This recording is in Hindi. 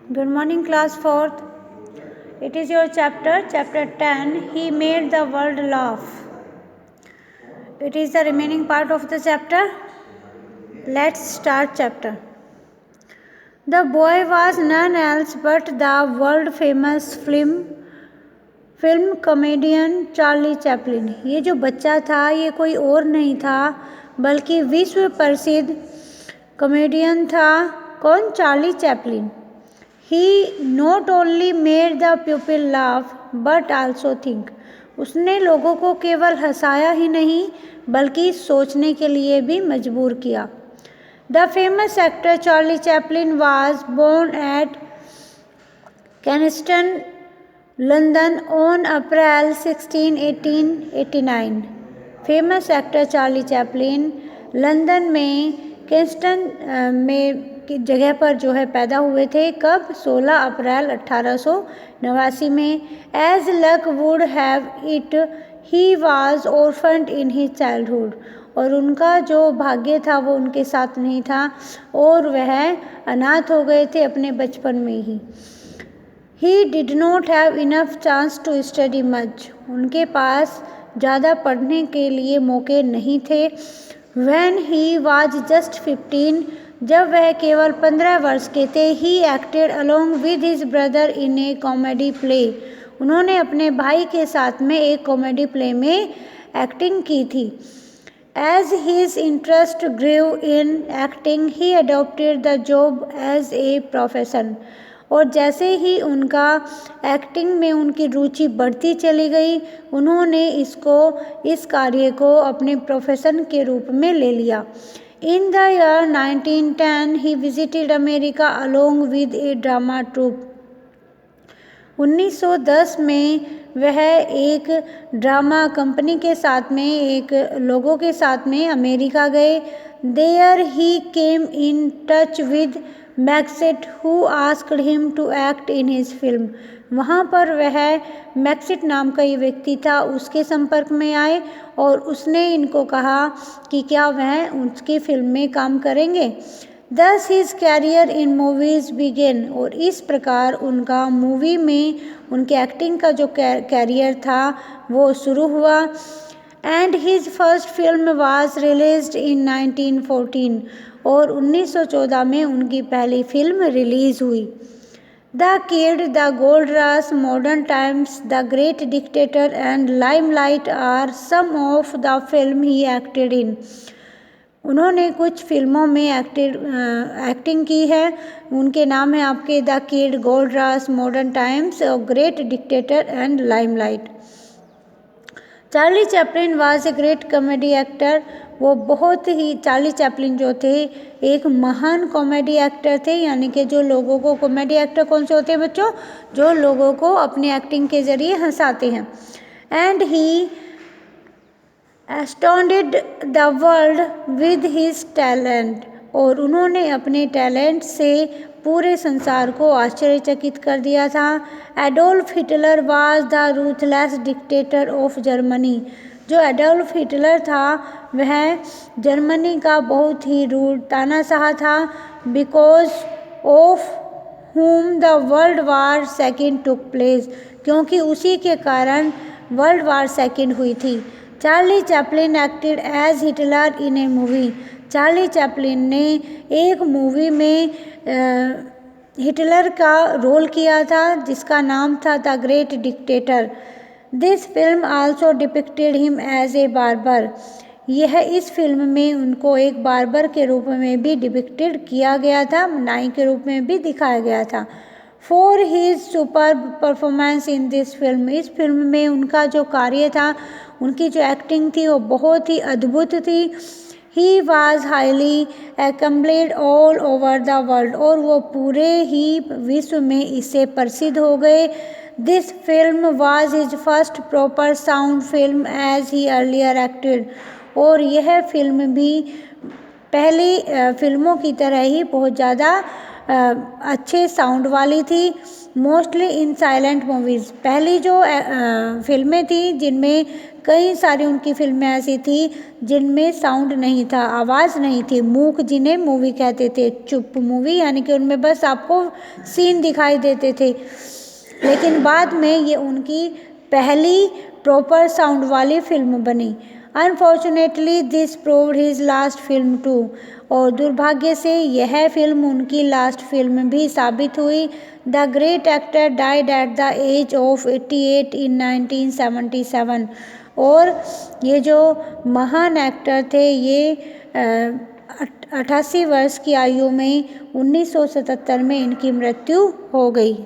Good morning, class 4th. It is your chapter 10. He made the world laugh. It is the remaining part of the chapter. Let's start chapter. The boy was none else but the world famous film comedian Charlie Chaplin. ये जो बच्चा था ये कोई और नहीं था बल्कि विश्व प्रसिद्ध कॉमेडियन था। कौन? Charlie Chaplin. He not only made the pupil laugh but also think. उसने लोगों को केवल हंसाया ही नहीं बल्कि सोचने के लिए भी मजबूर किया। The famous actor Charlie Chaplin was born at Kensington, London on April 16, 1889. Famous actor Charlie Chaplin London में केंस्टन में की जगह पर जो है पैदा हुए थे। कब? 16 अप्रैल 1889 में। As luck would have it he was orphaned in his childhood. और उनका जो भाग्य था वो उनके साथ नहीं था और वह अनाथ हो गए थे अपने बचपन में ही। He did not have enough chance to study much. उनके पास ज़्यादा पढ़ने के लिए मौके नहीं थे। व्हेन ही वाज जस्ट 15, जब वह केवल 15 वर्ष के थे, he acted along with his brother in A comedy play. उन्होंने अपने भाई के साथ में एक कॉमेडी प्ले में एक्टिंग की थी। As his interest grew in acting he adopted the job as a profession. और जैसे ही उनका एक्टिंग में उनकी रुचि बढ़ती चली गई उन्होंने इस कार्य को अपने प्रोफेशन के रूप में ले लिया। In the year 1910, he visited America along with a drama troupe. 1910 में वह एक ड्रामा कंपनी के साथ में एक लोगों के साथ में अमेरिका गए। There he came in touch with मैक्सेट who asked him to act in his film. वहाँ पर वह मैक्सेट नाम का ये व्यक्ति था, उसके संपर्क में आए और उसने इनको कहा कि क्या वह उसकी फिल्म में काम करेंगे। Thus his career in movies began. और इस प्रकार उनका मूवी में उनके एक्टिंग का जो कैरियर था वो शुरू हुआ। And his first film was released in 1914. और 1914 में उनकी पहली फिल्म रिलीज हुई। The kid, the gold rush, modern times, the great dictator and limelight are some of the film he acted in. उन्होंने कुछ फिल्मों में एक्टिंग की है। उनके नाम है आपके the Kid, Gold rush, modern Times और Great dictator and Limelight. Charlie Chaplin was a great comedy actor. वो बहुत ही चार्ली चैपलिन जो थे एक महान कॉमेडी एक्टर थे। यानी कि जो लोगों को कॉमेडी एक्टर कौन से होते हैं बच्चों? जो लोगों को अपनी एक्टिंग के ज़रिए हंसाते हैं। And he astounded the world with his talent. और उन्होंने अपने टैलेंट से पूरे संसार को आश्चर्यचकित कर दिया था। Adolf Hitler was the ruthless dictator of Germany. जो एडोल्फ हिटलर था वह जर्मनी का बहुत ही रूड तानाशाह था। Because of whom the world war second took place. क्योंकि उसी के कारण वर्ल्ड वार सेकेंड हुई थी। Charlie Chaplin acted as Hitler in a movie. Charlie Chaplin ने एक मूवी में हिटलर का रोल किया था जिसका नाम था the great dictator. This film also depicted him as a barber. यह इस फिल्म में उनको एक बार्बर के रूप में भी डिपिक्टेड किया गया था, नाई के रूप में भी दिखाया गया था। For his super performance in this film. इस फिल्म में उनका जो कार्य था, उनकी जो एक्टिंग थी वो बहुत ही अद्भुत थी। He was highly accomplished all over the world. और वो पूरे ही विश्व में इससे प्रसिद्ध हो गए। This film was his first proper sound film as he earlier acted. और यह फिल्म भी पहली फिल्मों की तरह ही बहुत ज़्यादा अच्छे साउंड वाली थी, मोस्टली इन साइलेंट मूवीज़। पहली जो फिल्में थी जिनमें कई सारी उनकी फिल्में ऐसी थी जिनमें साउंड नहीं था, आवाज़ नहीं थी, मूक जिन्हें मूवी कहते थे, चुप मूवी, यानी कि उनमें बस आपको सीन दिखाई देते थे। लेकिन बाद में ये उनकी पहली प्रॉपर साउंड वाली फिल्म बनी। Unfortunately this proved his last film too, और दुर्भाग्य से यह फिल्म उनकी लास्ट फिल्म भी साबित हुई। The great actor died at the age of 88 in 1977, और ये जो महान एक्टर थे ये 88 वर्ष की आयु में 1977 में इनकी मृत्यु हो गई।